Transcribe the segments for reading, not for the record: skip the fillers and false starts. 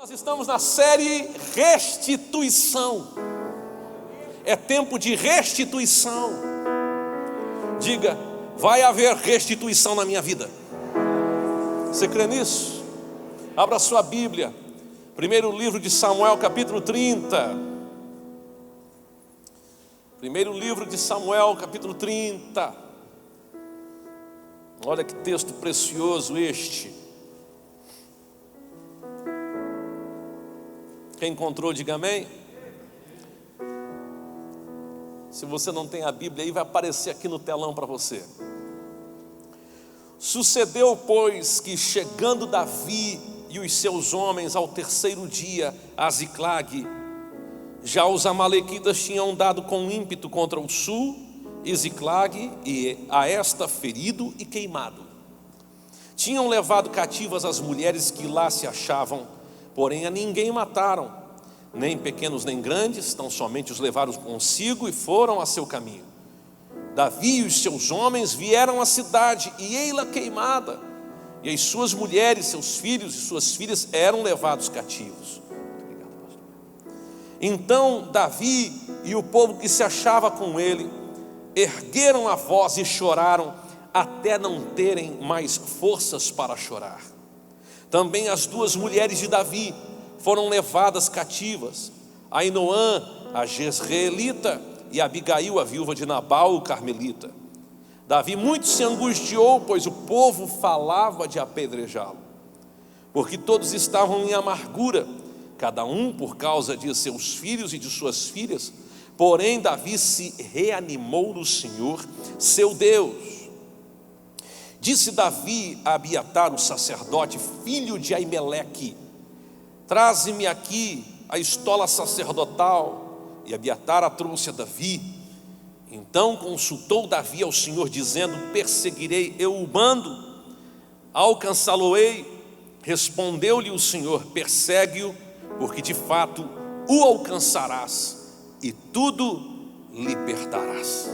Nós estamos na série Restituição. É tempo de restituição. Diga, vai haver restituição na minha vida. Você crê nisso? Abra sua Bíblia. Primeiro livro de Samuel, capítulo 30. Primeiro livro de Samuel, capítulo 30. Olha que texto precioso este. Quem encontrou, diga amém. Se você não tem a Bíblia aí, vai aparecer aqui no telão para você. Sucedeu, pois, que chegando Davi e os seus homens ao terceiro dia a Ziclague, já os amalequitas tinham dado com ímpeto contra o sul, e Ziclague, e a esta ferido e queimado. Tinham levado cativas as mulheres que lá se achavam, porém a ninguém mataram, nem pequenos nem grandes, tão somente os levaram consigo e foram a seu caminho. Davi e os seus homens vieram à cidade, e ei-la queimada, e as suas mulheres, seus filhos e suas filhas eram levados cativos. Obrigado, pastor. Então Davi e o povo que se achava com ele ergueram a voz e choraram, até não terem mais forças para chorar. Também as duas mulheres de Davi foram levadas cativas, Ainoã, a jezreelita, e Abigail, a viúva de Nabal, o carmelita. Davi muito se angustiou, pois o povo falava de apedrejá-lo, porque todos estavam em amargura, cada um por causa de seus filhos e de suas filhas. Porém Davi se reanimou no Senhor, seu Deus. Disse Davi a Abiatar, o sacerdote, filho de Aimeleque: traze-me aqui a estola sacerdotal. E Abiatar a trouxe a Davi. Então consultou Davi ao Senhor, dizendo: perseguirei eu o bando? Alcançá-lo-ei? Respondeu-lhe o Senhor: persegue-o, porque de fato o alcançarás, e tudo libertarás.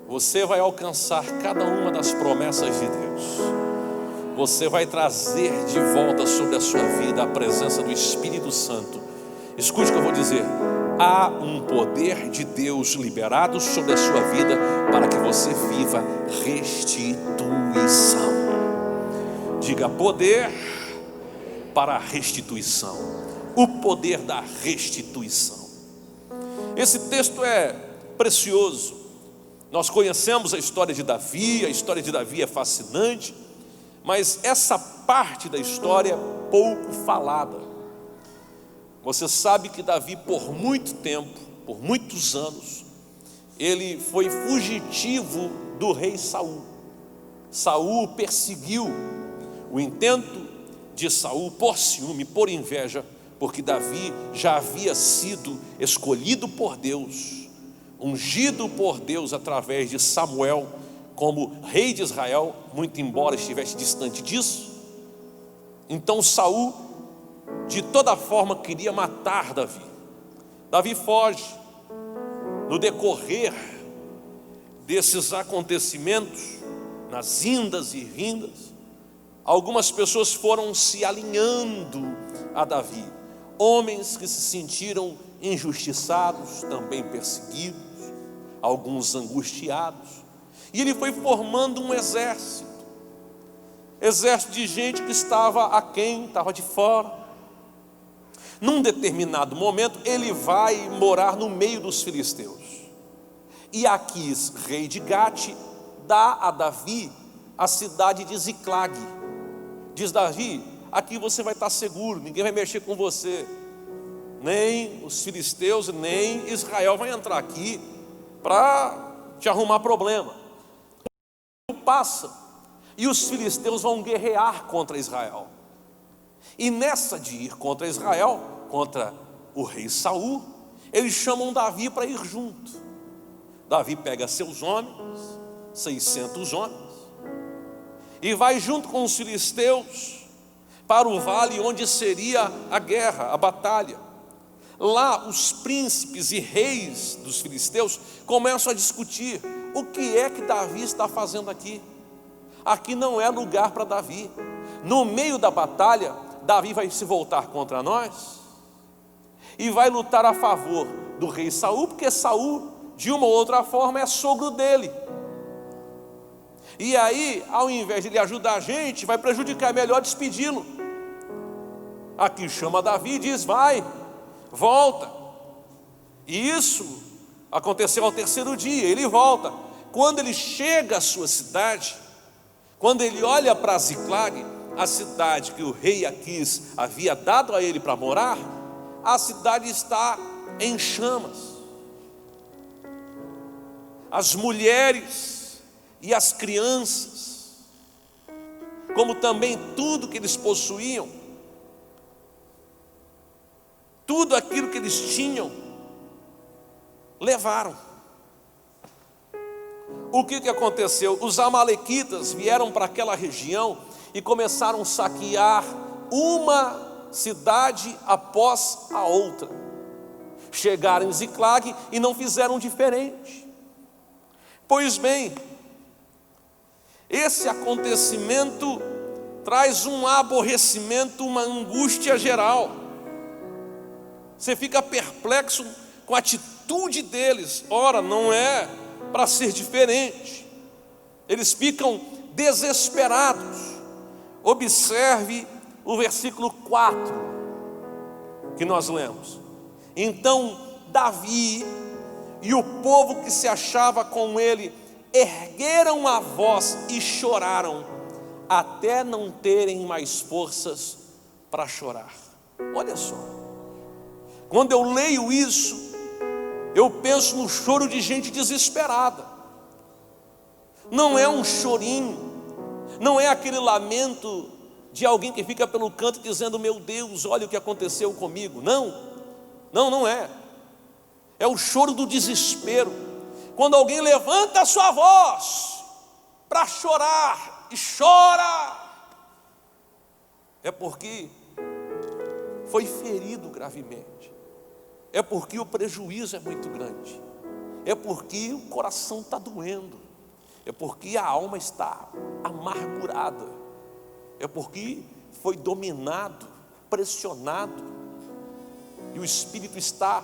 Você vai alcançar cada uma das promessas de Deus. Você vai trazer de volta sobre a sua vida a presença do Espírito Santo. Escute o que eu vou dizer. Há um poder de Deus liberado sobre a sua vida para que você viva restituição. Diga: poder para a restituição. O poder da restituição. Esse texto é precioso. Nós conhecemos a história de Davi. A história de Davi é fascinante, mas essa parte da história é pouco falada. Você sabe que Davi, por muito tempo, por muitos anos, ele foi fugitivo do rei Saul. Saul perseguiu. O intento de Saul, por ciúme, por inveja, porque Davi já havia sido escolhido por Deus, ungido por Deus através de Samuel como rei de Israel, muito embora estivesse distante disso. Então Saul, de toda forma, queria matar Davi. Davi foge. No decorrer desses acontecimentos, nas indas e vindas, algumas pessoas foram se alinhando a Davi. Homens que se sentiram injustiçados, também perseguidos, alguns angustiados. E ele foi formando um exército de gente que estava aquém, estava de fora. Num determinado momento, ele vai morar no meio dos filisteus. E Aquis, rei de Gate, dá a Davi a cidade de Ziclague. Diz: Davi, aqui você vai estar seguro, ninguém vai mexer com você. Nem os filisteus, nem Israel vai entrar aqui para te arrumar problema. O tempo passa e os filisteus vão guerrear contra Israel. E nessa de ir contra Israel, contra o rei Saul, eles chamam Davi para ir junto. Davi pega seus homens, 600 homens, e vai junto com os filisteus para o vale onde seria a guerra, a batalha. Lá os príncipes e reis dos filisteus começam a discutir: o que é que Davi está fazendo aqui? Aqui não é lugar para Davi. No meio da batalha, Davi vai se voltar contra nós e vai lutar a favor do rei Saul, porque Saul, de uma ou outra forma, é sogro dele. E aí, ao invés de ele ajudar a gente, vai prejudicar, é melhor despedi-lo. Aqui chama Davi e diz: vai, volta. E isso aconteceu ao terceiro dia, ele volta. Quando ele chega à sua cidade, quando ele olha para Ziclag, a cidade que o rei Aquis havia dado a ele para morar, a cidade está em chamas. As mulheres e as crianças, como também tudo que eles possuíam, tudo aquilo que eles tinham, levaram. O que aconteceu? Os amalequitas vieram para aquela região e começaram a saquear uma cidade após a outra. Chegaram em Ziclag e não fizeram diferente. Pois bem, esse acontecimento traz um aborrecimento, uma angústia geral. Você fica perplexo com a atitude deles. Ora, não é para ser diferente. Eles ficam desesperados. Observe o versículo 4 que nós lemos. Então Davi e o povo que se achava com ele ergueram a voz e choraram, até não terem mais forças para chorar. Olha só, quando eu leio isso, eu penso no choro de gente desesperada. Não é um chorinho, não é aquele lamento de alguém que fica pelo canto dizendo: meu Deus, olha o que aconteceu comigo. Não é. É o choro do desespero. Quando alguém levanta a sua voz para chorar e chora, é porque foi ferido gravemente, é porque o prejuízo é muito grande, é porque o coração está doendo, é porque a alma está amargurada, é porque foi dominado, pressionado, e o espírito está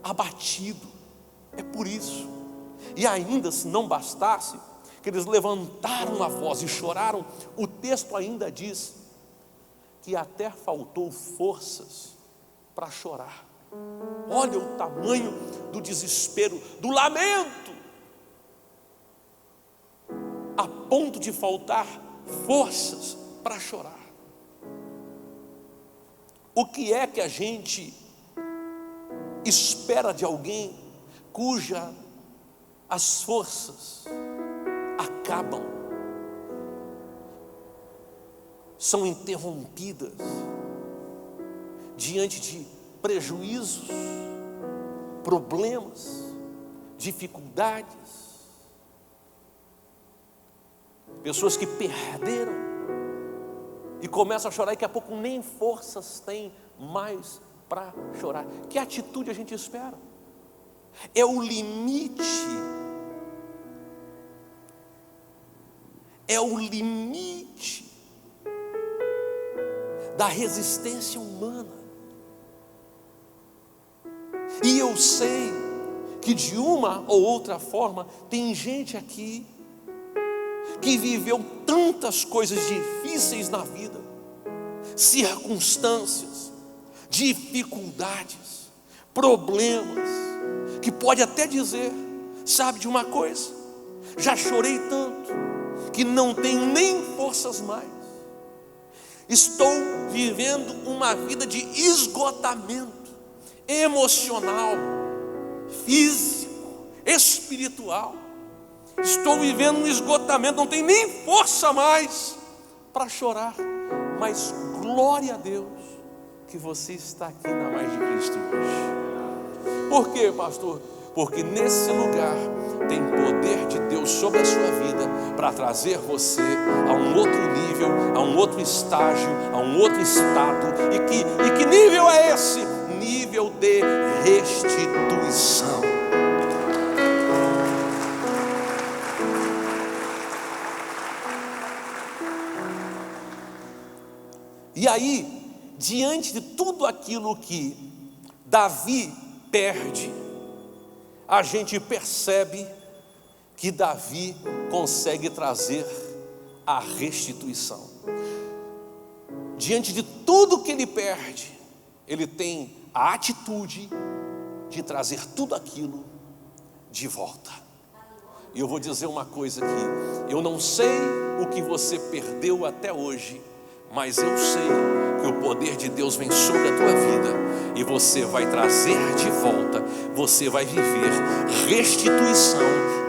abatido. É por isso. E ainda, se não bastasse que eles levantaram a voz e choraram, o texto ainda diz que até faltou forças para chorar. Olha o tamanho do desespero, do lamento, a ponto de faltar forças para chorar. O que é que a gente espera de alguém cuja as forças acabam, são interrompidas diante de prejuízos, problemas, dificuldades? Pessoas que perderam e começam a chorar e daqui a pouco nem forças têm mais para chorar. Que atitude a gente espera? É o limite, da resistência humana. E eu sei que de uma ou outra forma tem gente aqui que viveu tantas coisas difíceis na vida, circunstâncias, dificuldades, problemas, que pode até dizer: sabe de uma coisa, já chorei tanto que não tenho nem forças mais, estou vivendo uma vida de esgotamento emocional, físico, espiritual. Estou vivendo um esgotamento, não tenho nem força mais para chorar. Mas glória a Deus que você está aqui na Mais de Cristo hoje. Por quê, pastor? Porque nesse lugar tem poder de Deus sobre a sua vida para trazer você a um outro nível, a um outro estágio, a um outro estado. E que nível é esse? Nível de restituição. E aí, diante de tudo aquilo que Davi perde, a gente percebe que Davi consegue trazer a restituição. Diante de tudo que ele perde, ele tem a atitude de trazer tudo aquilo de volta. E eu vou dizer uma coisa aqui: eu não sei o que você perdeu até hoje, mas eu sei que o poder de Deus vem sobre a tua vida, e você vai trazer de volta, você vai viver restituição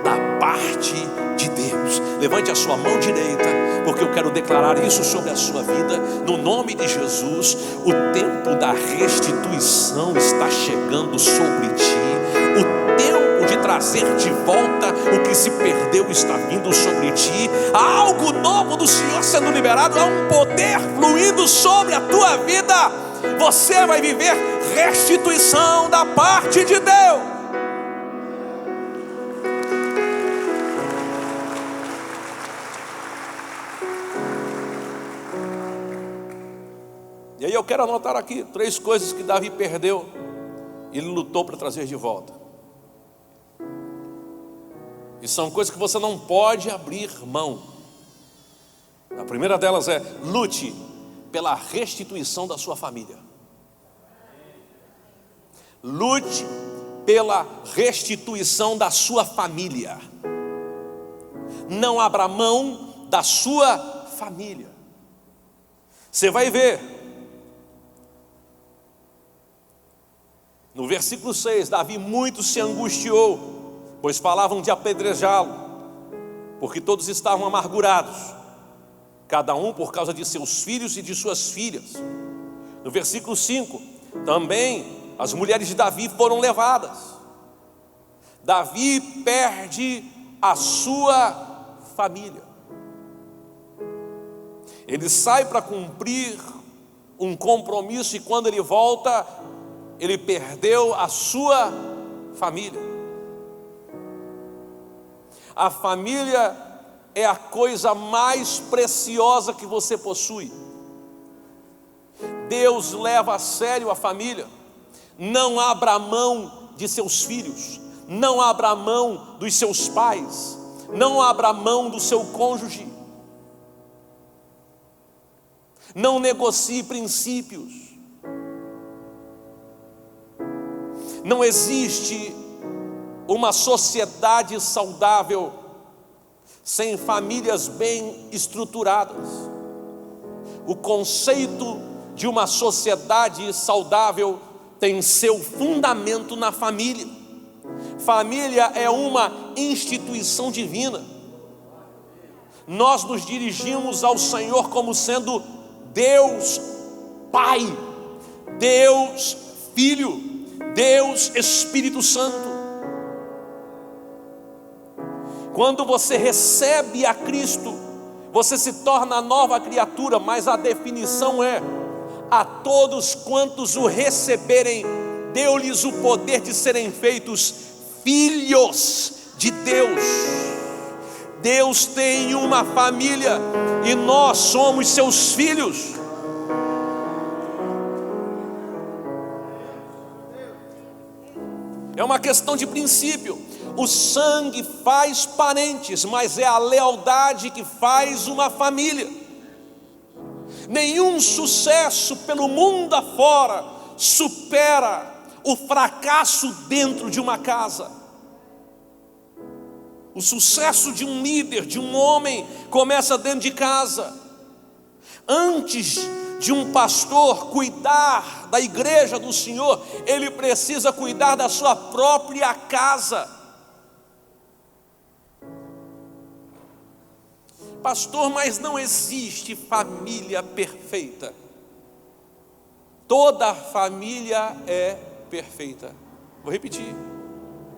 da parte de Deus. Levante a sua mão direita, porque eu quero declarar isso sobre a sua vida, no nome de Jesus. O tempo da restituição está chegando sobre ti. O tempo de trazer de volta o que se perdeu está vindo sobre ti. Há algo novo do Senhor sendo liberado, há um poder fluindo sobre a tua vida. Você vai viver restituição da parte de Deus. E aí eu quero anotar aqui 3 coisas que Davi perdeu e ele lutou para trazer de volta. E são coisas que você não pode abrir mão. A primeira delas é: lute pela restituição da sua família. Lute pela restituição da sua família. Não abra mão da sua família. Você vai ver no versículo 6, Davi muito se angustiou, pois falavam de apedrejá-lo, porque todos estavam amargurados, cada um por causa de seus filhos e de suas filhas. No versículo 5, também as mulheres de Davi foram levadas. Davi perde a sua família. Ele sai para cumprir um compromisso, e quando ele volta, ele perdeu a sua família. A família é a coisa mais preciosa que você possui. Deus leva a sério a família. Não abra mão de seus filhos, não abra mão dos seus pais, não abra mão do seu cônjuge. Não negocie princípios. Não existe uma sociedade saudável sem famílias bem estruturadas. O conceito de uma sociedade saudável tem seu fundamento na família. Família é uma instituição divina. Nós nos dirigimos ao Senhor como sendo Deus Pai, Deus Filho, Deus Espírito Santo. Quando você recebe a Cristo, você se torna nova criatura, mas a definição é: a todos quantos o receberem, deu-lhes o poder de serem feitos filhos de Deus. Deus tem uma família e nós somos seus filhos. É uma questão de princípio. O sangue faz parentes, mas é a lealdade que faz uma família. Nenhum sucesso pelo mundo afora supera o fracasso dentro de uma casa. O sucesso de um líder, de um homem, começa dentro de casa. Antes de um pastor cuidar da igreja do Senhor, ele precisa cuidar da sua própria casa. Pastor, mas não existe família perfeita. Toda família é perfeita. Vou repetir,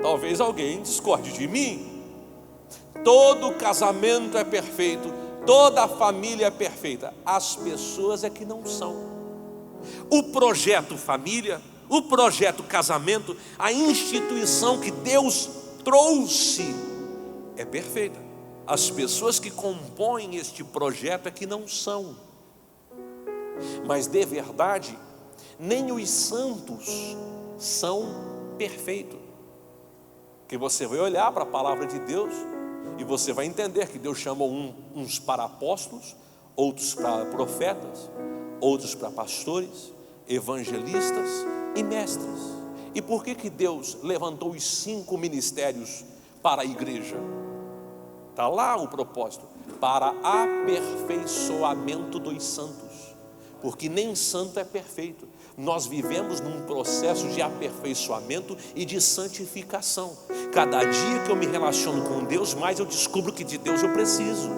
talvez alguém discorde de mim. Todo casamento é perfeito, toda família é perfeita. As pessoas é que não são. O projeto família, o projeto casamento, a instituição que Deus trouxe é perfeita. As pessoas que compõem este projeto é que não são. Mas de verdade, nem os santos são perfeitos. Porque você vai olhar para a palavra de Deus e você vai entender que Deus chamou uns para apóstolos, outros para profetas, outros para pastores, evangelistas e mestres. E por que Deus levantou os 5 ministérios para a igreja? Está lá o propósito: para aperfeiçoamento dos santos. Porque nem santo é perfeito. Nós vivemos num processo de aperfeiçoamento e de santificação. Cada dia que eu me relaciono com Deus, mais eu descubro que de Deus eu preciso.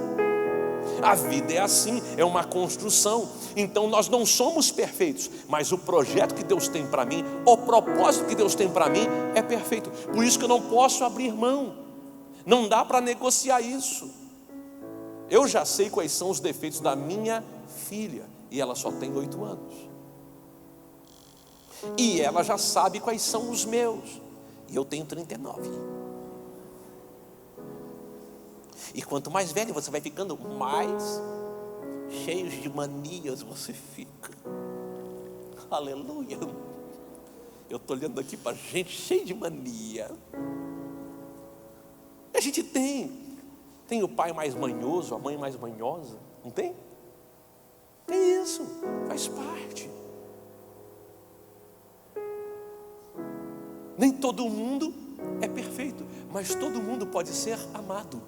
A vida é assim, é uma construção. Então nós não somos perfeitos, mas o projeto que Deus tem para mim, o propósito que Deus tem para mim é perfeito. Por isso que eu não posso abrir mão. Não dá para negociar isso. Eu já sei quais são os defeitos da minha filha, e ela só tem 8 anos. E ela já sabe quais são os meus, e eu tenho 39. E quanto mais velho você vai ficando, mais cheios de manias você fica. Aleluia. Eu estou olhando aqui para gente cheia de mania. A gente tem o pai mais manhoso, a mãe mais manhosa, não tem? Tem isso, faz parte. Nem todo mundo é perfeito, mas todo mundo pode ser amado.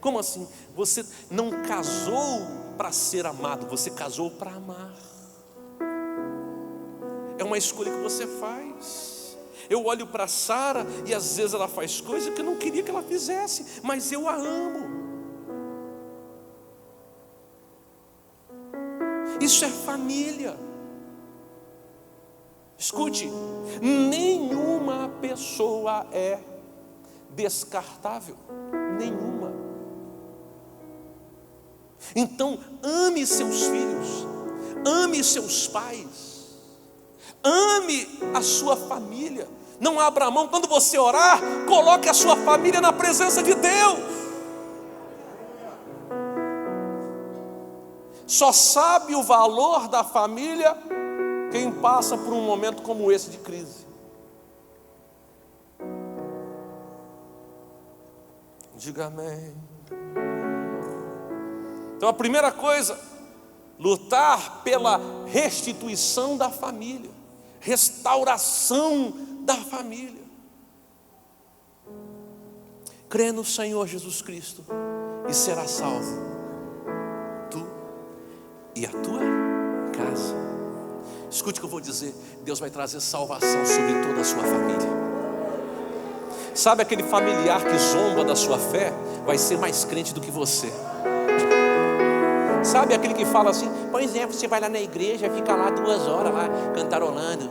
Como assim? Você não casou para ser amado, você casou para amar. É uma escolha que você faz. Eu olho para Sara e às vezes ela faz coisas que eu não queria que ela fizesse, mas eu a amo. Isso é família. Escute, nenhuma pessoa é descartável, nenhuma. Então ame seus filhos, ame seus pais, ame a sua família. Não abra mão. Quando você orar, coloque a sua família na presença de Deus. Só sabe o valor da família quem passa por um momento como esse de crise. Diga amém. Então a primeira coisa, lutar pela restituição da família, restauração da família. Crê no Senhor Jesus Cristo e será salvo, tu e a tua casa. Escute o que eu vou dizer. Deus vai trazer salvação sobre toda a sua família. Sabe aquele familiar que zomba da sua fé? Vai ser mais crente do que você. Sabe aquele que fala assim: pois é, você vai lá na igreja, fica lá 2 horas lá cantarolando.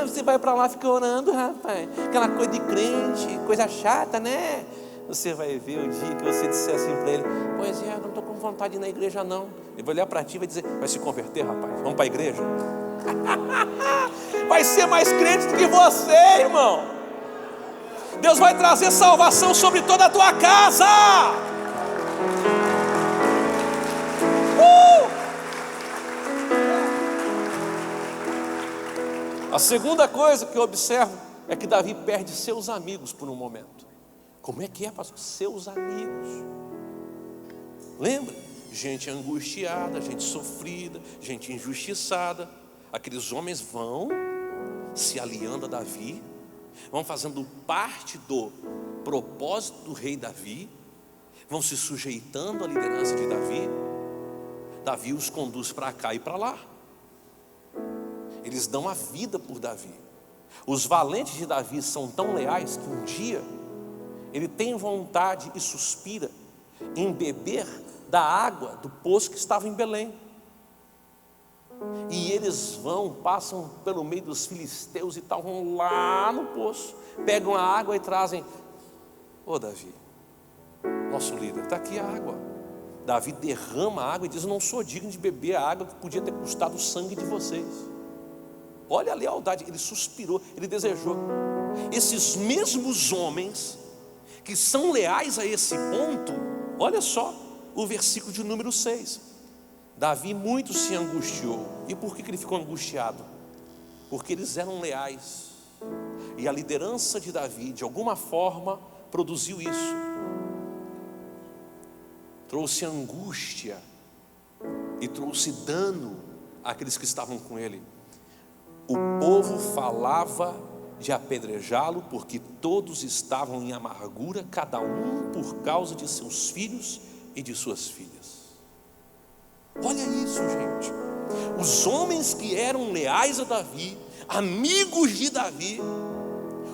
Você vai para lá, fica orando, rapaz. Aquela coisa de crente, coisa chata, né? Você vai ver o dia que você disser assim para ele: pois é, eu não estou com vontade de ir na igreja não. Ele vai olhar para ti e vai dizer: vai se converter, rapaz, vamos para a igreja. Vai ser mais crente do que você, irmão. Deus vai trazer salvação sobre toda a tua casa. A segunda coisa que eu observo é que Davi perde seus amigos por um momento. Como é que é, pastor? Seus amigos. Lembra? Gente angustiada, gente sofrida, gente injustiçada. Aqueles homens vão se aliando a Davi, vão fazendo parte do propósito do rei Davi, vão se sujeitando à liderança de Davi. Davi os conduz para cá e para lá. Eles dão a vida por Davi. Os valentes de Davi são tão leais que um dia ele tem vontade e suspira em beber da água do poço que estava em Belém. E eles passam pelo meio dos filisteus e tal, vão lá no poço, pegam a água e trazem. Ô Davi, nosso líder, está aqui a água. Davi derrama a água e diz: eu não sou digno de beber a água que podia ter custado o sangue de vocês. Olha a lealdade, ele suspirou, ele desejou. Esses mesmos homens que são leais a esse ponto, Olha só o versículo de número 6. Davi muito se angustiou. E por que ele ficou angustiado? Porque eles eram leais. E a liderança de Davi, de alguma forma, produziu isso. Trouxe angústia e trouxe dano àqueles que estavam com ele. O povo falava de apedrejá-lo, porque todos estavam em amargura, cada um por causa de seus filhos e de suas filhas. Olha isso, gente. Os homens que eram leais a Davi, amigos de Davi,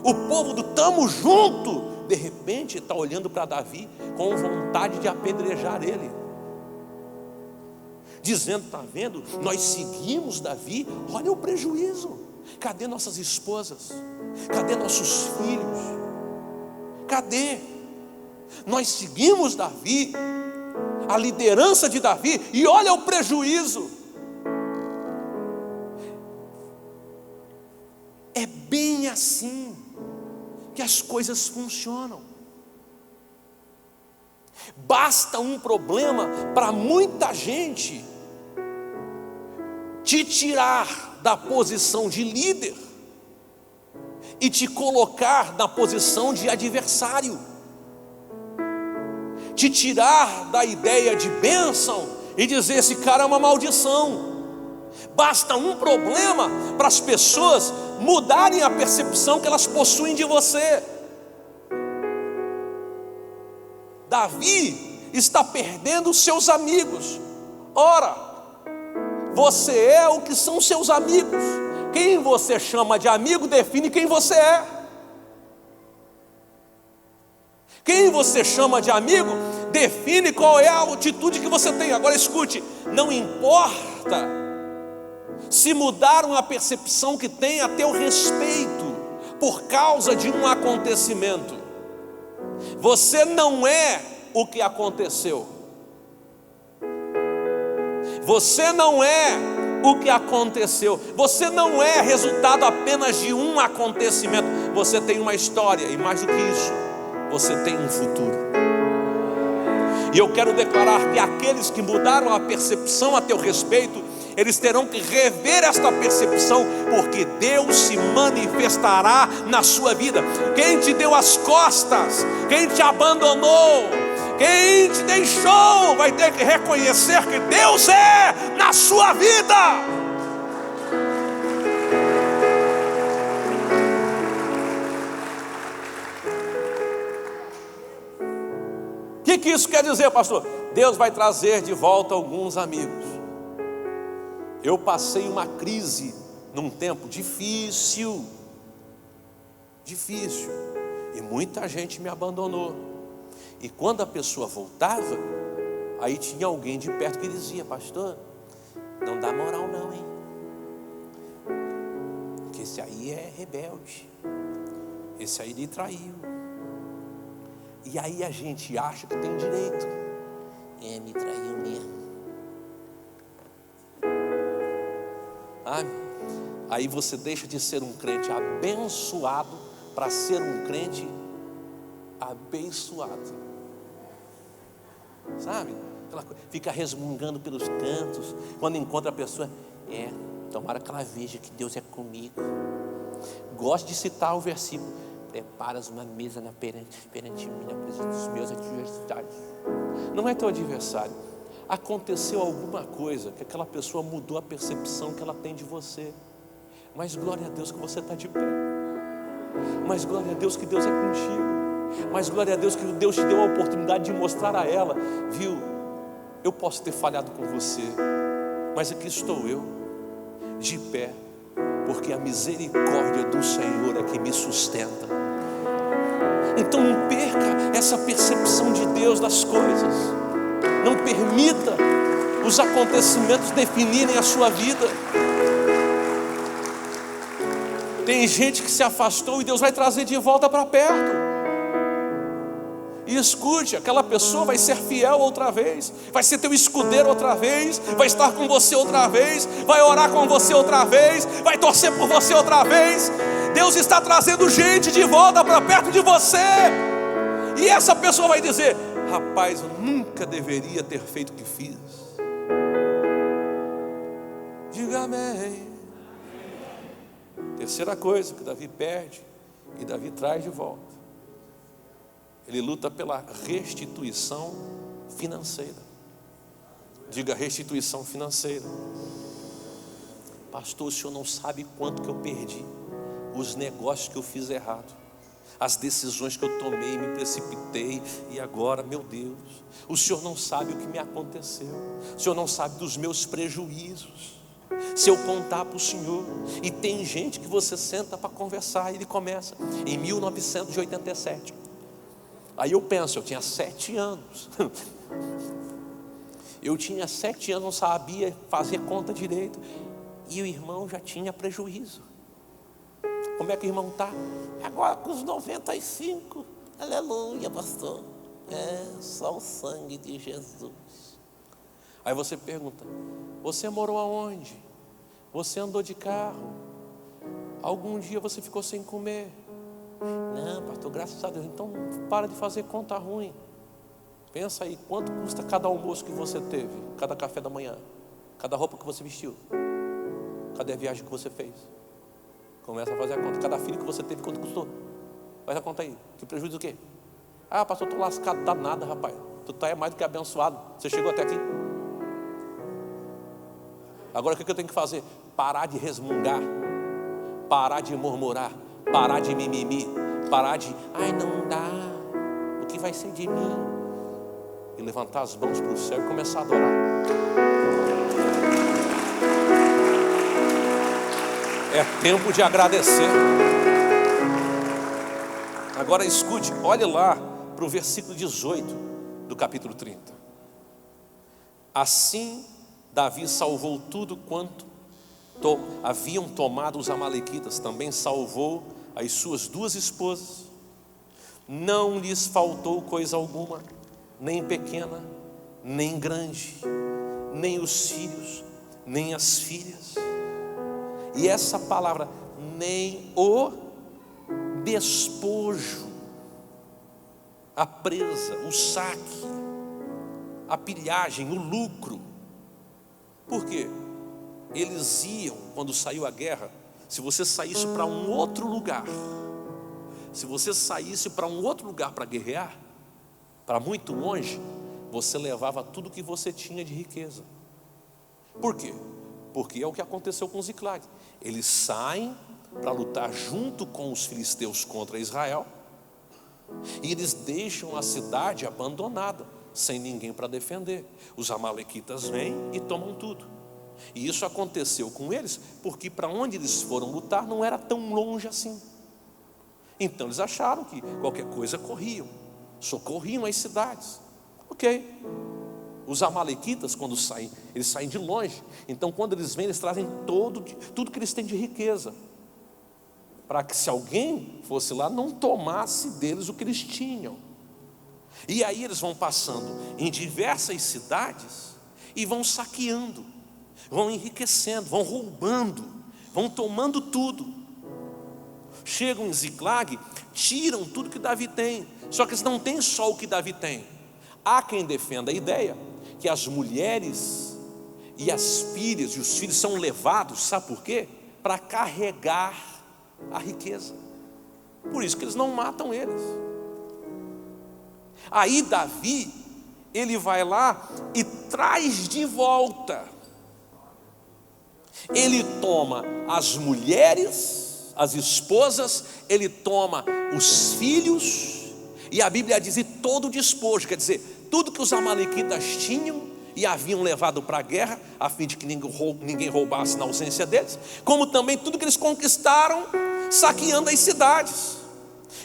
o povo do tamo junto, de repente está olhando para Davi com vontade de apedrejar ele, dizendo: está vendo, nós seguimos Davi, olha o prejuízo. Cadê nossas esposas? Cadê nossos filhos? Cadê? Nós seguimos Davi, a liderança de Davi, e olha o prejuízo. É bem assim que as coisas funcionam. Basta um problema para muita gente te tirar da posição de líder e te colocar na posição de adversário, te tirar da ideia de bênção e dizer: esse cara é uma maldição. Basta um problema para as pessoas mudarem a percepção que elas possuem de você. Davi está perdendo os seus amigos. Ora, você é o que são seus amigos. Quem você chama de amigo define quem você é. Quem você chama de amigo define qual é a atitude que você tem. Agora escute, não importa se mudaram a percepção que tem a teu respeito por causa de um acontecimento. Você não é o que aconteceu. Você não é o que aconteceu. Você não é resultado apenas de um acontecimento. Você tem uma história, e mais do que isso, você tem um futuro. E eu quero declarar que aqueles que mudaram a percepção a teu respeito, eles terão que rever esta percepção, porque Deus se manifestará na sua vida. Quem te deu as costas, quem te abandonou, quem te deixou, vai ter que reconhecer que Deus é na sua vida. O que isso quer dizer, pastor? Deus vai trazer de volta alguns amigos. Eu passei uma crise num tempo difícil, e muita gente me abandonou. E quando a pessoa voltava, aí tinha alguém de perto que dizia: pastor, não dá moral não, hein? Porque esse aí é rebelde, esse aí lhe traiu. E aí a gente acha que tem direito. Me traiu mesmo. Aí você deixa de ser um crente abençoado para ser um crente abençoado. Sabe? Fica resmungando pelos cantos. Quando encontra a pessoa: tomara que ela veja que Deus é comigo. Gosto de citar o versículo: preparas uma mesa perante mim na presença dos meus adversários. Não é teu adversário. Aconteceu alguma coisa que aquela pessoa mudou a percepção que ela tem de você. Mas glória a Deus que você está de pé. Mas glória a Deus que Deus é contigo. Mas glória a Deus que Deus te deu a oportunidade de mostrar a ela: viu, eu posso ter falhado com você, mas aqui estou eu, de pé, porque a misericórdia do Senhor é que me sustenta. Então não perca essa percepção de Deus das coisas. Não permita os acontecimentos definirem a sua vida. Tem gente que se afastou e Deus vai trazer de volta para perto. E escute, aquela pessoa vai ser fiel outra vez, vai ser teu escudeiro outra vez, vai estar com você outra vez, vai orar com você outra vez, vai torcer por você outra vez. Deus está trazendo gente de volta para perto de você. E essa pessoa vai dizer: rapaz, eu nunca deveria ter feito o que fiz. Diga amém. Terceira coisa que Davi perde e Davi traz de volta. Ele luta pela restituição financeira. Diga restituição financeira. Pastor, o senhor não sabe quanto que eu perdi. Os negócios que eu fiz errado, as decisões que eu tomei, me precipitei, e agora, meu Deus, o senhor não sabe o que me aconteceu. O senhor não sabe dos meus prejuízos. Se eu contar para o senhor, e tem gente que você senta para conversar, e ele começa em 1987. Aí eu penso, eu tinha 7 anos. Eu tinha 7 anos, não sabia fazer conta direito, e o irmão já tinha prejuízo. Como é que o irmão está? Agora com os 95. Aleluia, pastor. É só o sangue de Jesus. Aí você pergunta: você morou aonde? Você andou de carro? Algum dia você ficou sem comer? Não, pastor, graças a Deus. Então para de fazer conta ruim. Pensa aí, quanto custa cada almoço que você teve, cada café da manhã, cada roupa que você vestiu, cada viagem que você fez. Começa a fazer a conta. Cada filho que você teve, quanto custou? Faz a conta aí. Que prejuízo o quê? Ah, pastor, eu estou lascado, dá nada, rapaz. Tu tá mais do que abençoado. Você chegou até aqui. Agora o que eu tenho que fazer? Parar de resmungar, parar de murmurar, parar de mimimi, parar de, ai, não dá, o que vai ser de mim? E levantar as mãos para o céu e começar a adorar. É tempo de agradecer. Agora escute, olhe lá para o versículo 18 do capítulo 30. Assim Davi salvou tudo quanto haviam tomado os amalequitas. Também salvou as suas 2 esposas. Não lhes faltou coisa alguma, nem pequena, nem grande, nem os filhos, nem as filhas. E essa palavra, nem o despojo, a presa, o saque, a pilhagem, o lucro. Por quê? Eles iam, quando saiu a guerra, se você saísse para um outro lugar, se você saísse para um outro lugar para guerrear, para muito longe, você levava tudo que você tinha de riqueza. Por quê? Porque é o que aconteceu com Ziclag. Eles saem para lutar junto com os filisteus contra Israel, e eles deixam a cidade abandonada, sem ninguém para defender. Os amalequitas vêm e tomam tudo. E isso aconteceu com eles, porque para onde eles foram lutar não era tão longe assim. Então eles acharam que qualquer coisa corriam, socorriam as cidades. Ok. Os amalequitas, quando saem, eles saem de longe. Então quando eles vêm, eles trazem tudo que eles têm de riqueza, para que se alguém fosse lá, não tomasse deles o que eles tinham. E aí eles vão passando em diversas cidades e vão saqueando, vão enriquecendo, vão roubando, vão tomando tudo. Chegam em Ziclag, tiram tudo que Davi tem. Só que eles não têm só o que Davi tem. Há quem defenda a ideia que as mulheres e as filhas e os filhos são levados, sabe por quê? Para carregar a riqueza. Por isso que eles não matam eles. Aí Davi, ele vai lá e traz de volta. Ele toma as mulheres, as esposas, ele toma os filhos, e a Bíblia diz e todo o despojo, quer dizer, tudo que os amalequitas tinham e haviam levado para a guerra, a fim de que ninguém roubasse na ausência deles, como também tudo que eles conquistaram, saqueando as cidades.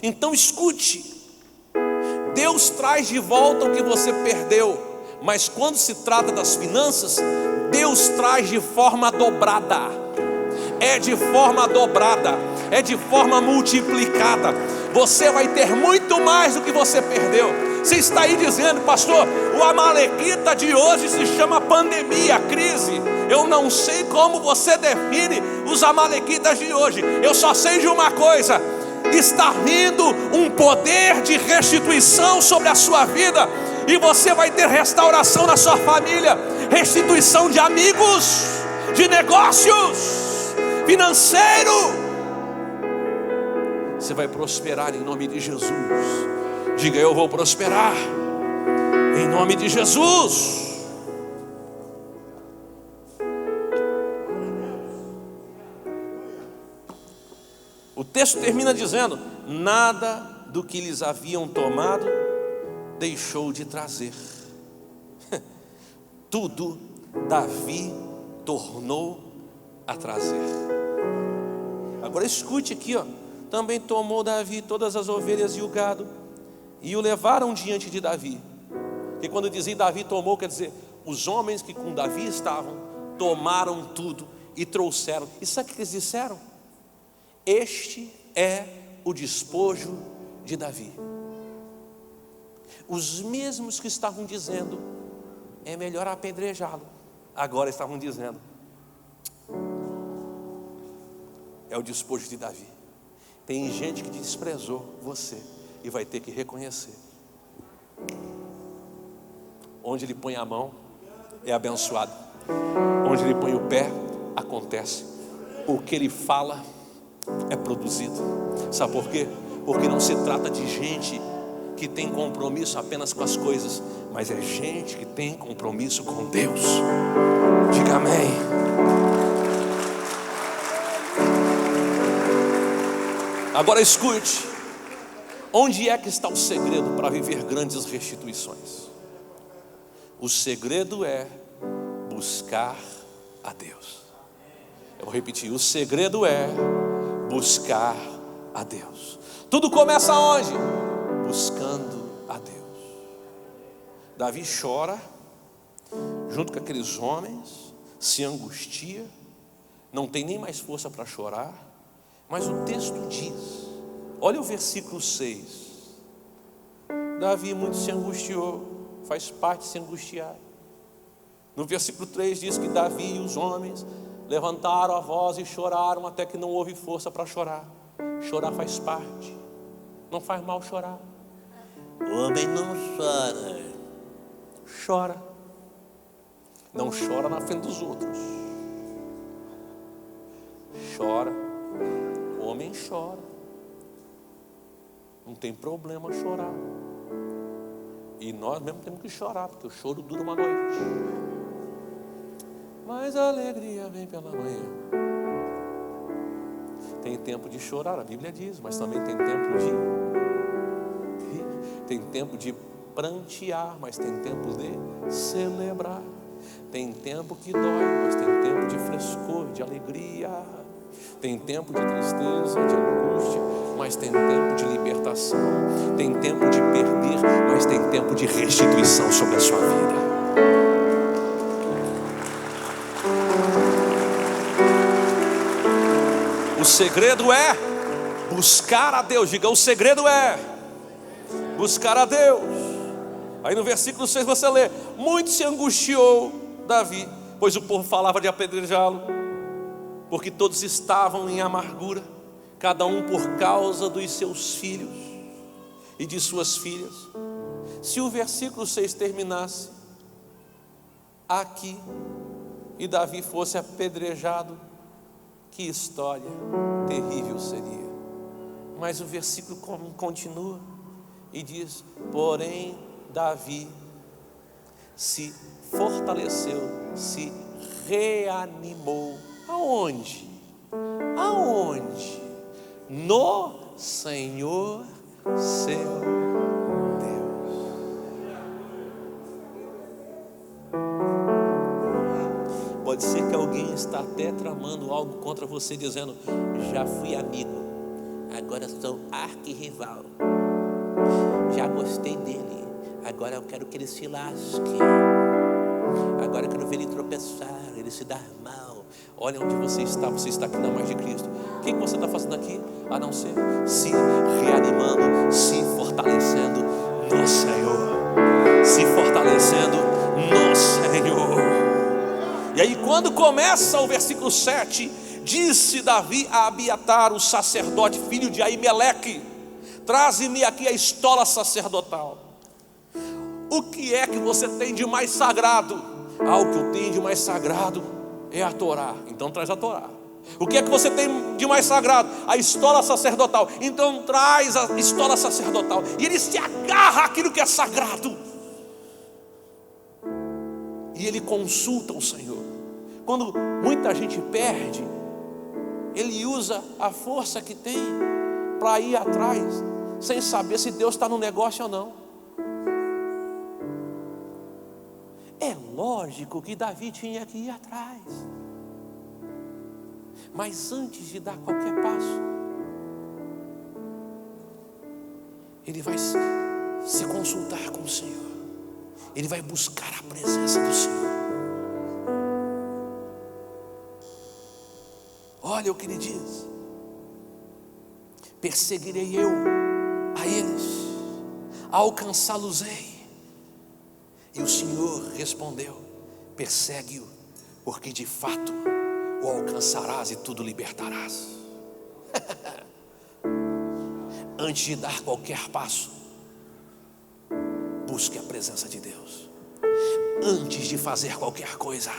Então escute, Deus traz de volta o que você perdeu, mas quando se trata das finanças, Deus traz de forma dobrada. É de forma dobrada, é de forma multiplicada. Você vai ter muito mais do que você perdeu. Você está aí dizendo, pastor, o amalequita de hoje se chama pandemia, crise. Eu não sei como você define os amalequitas de hoje. Eu só sei de uma coisa: está vindo um poder de restituição sobre a sua vida. E você vai ter restauração na sua família, restituição de amigos, de negócios, financeiro. Você vai prosperar em nome de Jesus. Diga: eu vou prosperar em nome de Jesus. O texto termina dizendo: nada do que lhes haviam tomado deixou de trazer. Tudo Davi tornou a trazer. Agora escute aqui, ó. Também tomou Davi todas as ovelhas e o gado, e o levaram diante de Davi. E quando dizem Davi tomou, quer dizer, os homens que com Davi estavam tomaram tudo e trouxeram. E sabe o que eles disseram? Este é o despojo de Davi. Os mesmos que estavam dizendo é melhor apedrejá-lo, agora estavam dizendo é o despojo de Davi. Tem gente que desprezou você e vai ter que reconhecer. Onde ele põe a mão é abençoado, onde ele põe o pé acontece. O que ele fala é produzido. Sabe por quê? Porque não se trata de gente que tem compromisso apenas com as coisas, mas é gente que tem compromisso com Deus. Diga amém. Agora escute, onde é que está o segredo para viver grandes restituições? O segredo é buscar a Deus. Eu vou repetir, o segredo é buscar a Deus. Tudo começa onde? Buscando a Deus. Davi chora junto com aqueles homens, se angustia, não tem nem mais força para chorar, mas o texto diz, olha o versículo 6, Davi muito se angustiou, faz parte de se angustiar. No versículo 3 diz que Davi e os homens levantaram a voz e choraram até que não houve força para chorar. Chorar faz parte, não faz mal chorar. O homem não chora. Chora. Não chora na frente dos outros. Chora. O homem chora. Não tem problema chorar. E nós mesmo temos que chorar, porque o choro dura uma noite, mas a alegria vem pela manhã. Tem tempo de chorar, a Bíblia diz, mas também tem tempo de rir. Tem tempo de prantear, mas tem tempo de celebrar. Tem tempo que dói, mas tem tempo de frescor, de alegria. Tem tempo de tristeza, de angústia, mas tem tempo de libertação. Tem tempo de perder, mas tem tempo de restituição sobre a sua vida. O segredo é buscar a Deus. Diga, o segredo é buscar a Deus. Aí no versículo 6 você lê: muito se angustiou Davi, pois o povo falava de apedrejá-lo, porque todos estavam em amargura, cada um por causa dos seus filhos e de suas filhas. Se o versículo 6 terminasse aqui e Davi fosse apedrejado, que história terrível seria. Mas o versículo continua e diz: porém Davi se fortaleceu, se reanimou. Aonde? Aonde? No Senhor seu Deus. Pode ser que alguém está até tramando algo contra você, dizendo: já fui amigo, agora sou arquirrival. Já gostei dele, agora eu quero que ele se lasque. Agora eu quero ver ele tropeçar, ele se dar mal. Olha onde você está aqui na mais de Cristo. O que você está fazendo aqui? A não ser se reanimando, se fortalecendo no Senhor. Se fortalecendo no Senhor. E aí quando começa o versículo 7, disse Davi a Abiatar, o sacerdote, filho de Aimeleque: traze-me aqui a estola sacerdotal. O que é que você tem de mais sagrado? Ah, o que eu tenho de mais sagrado é a Torá. Então traz a Torá. O que é que você tem de mais sagrado? A estola sacerdotal. Então traz a estola sacerdotal. E ele se agarra àquilo que é sagrado. E ele consulta o Senhor. Quando muita gente perde, ele usa a força que tem para ir atrás, sem saber se Deus está no negócio ou não. É lógico que Davi tinha que ir atrás, mas antes de dar qualquer passo, ele vai se consultar com o Senhor. Ele vai buscar a presença do Senhor. Olha o que ele diz: perseguirei eu a eles, alcançá-los-ei. E o Senhor respondeu: persegue-o, porque de fato o alcançarás e tudo libertarás. Antes de dar qualquer passo, busque a presença de Deus. Antes de fazer qualquer coisa,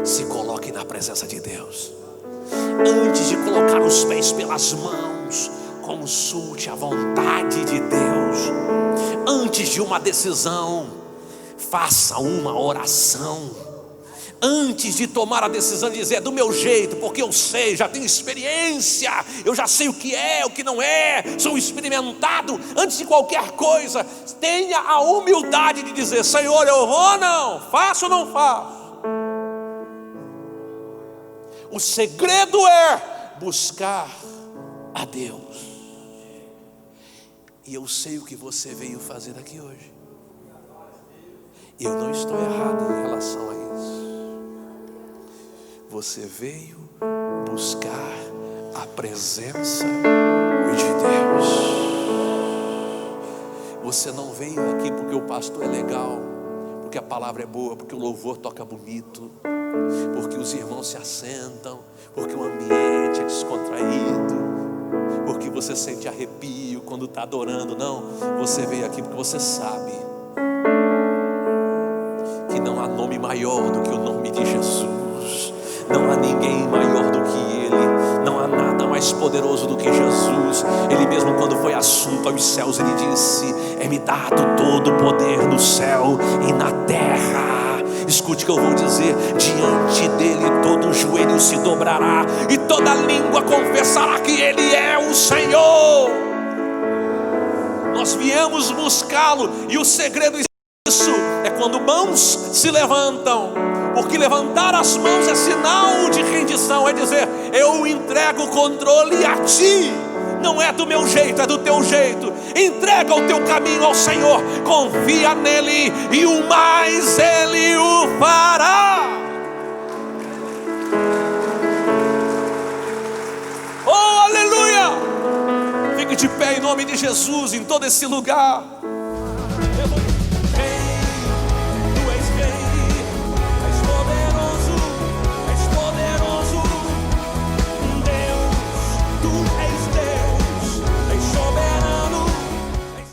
se coloque na presença de Deus. Antes de colocar os pés pelas mãos, consulte a vontade de Deus. Antes de uma decisão, faça uma oração. Antes de tomar a decisão de dizer: é do meu jeito, porque eu sei, já tenho experiência, eu já sei o que é, o que não é, sou experimentado. Antes de qualquer coisa, tenha a humildade de dizer: Senhor, eu vou ou não? Faço ou não faço? O segredo é buscar a Deus. E eu sei o que você veio fazer aqui hoje. Eu não estou errado em relação a isso. Você veio buscar a presença de Deus. Você não veio aqui porque o pastor é legal, porque a palavra é boa, porque o louvor toca bonito, porque os irmãos se assentam, porque o ambiente é descontraído, porque você sente arrepio quando está adorando. Não, você veio aqui porque você sabe que não há nome maior do que o nome de Jesus. Não há ninguém maior do que Ele. Não há nada mais poderoso do que Jesus. Ele mesmo, quando foi assunto aos céus, Ele disse: é-me dado todo o poder no céu e na terra. Escute o que eu vou dizer: diante dele todo joelho se dobrará e toda língua confessará que Ele é o Senhor. Nós viemos buscá-lo, e o segredo disso é quando mãos se levantam, porque levantar as mãos é sinal de rendição, é dizer: eu entrego o controle a ti. Não é do meu jeito, é do teu jeito. Entrega o teu caminho ao Senhor, confia nele, e o mais Ele o fará. Oh, aleluia! Fique de pé em nome de Jesus em todo esse lugar.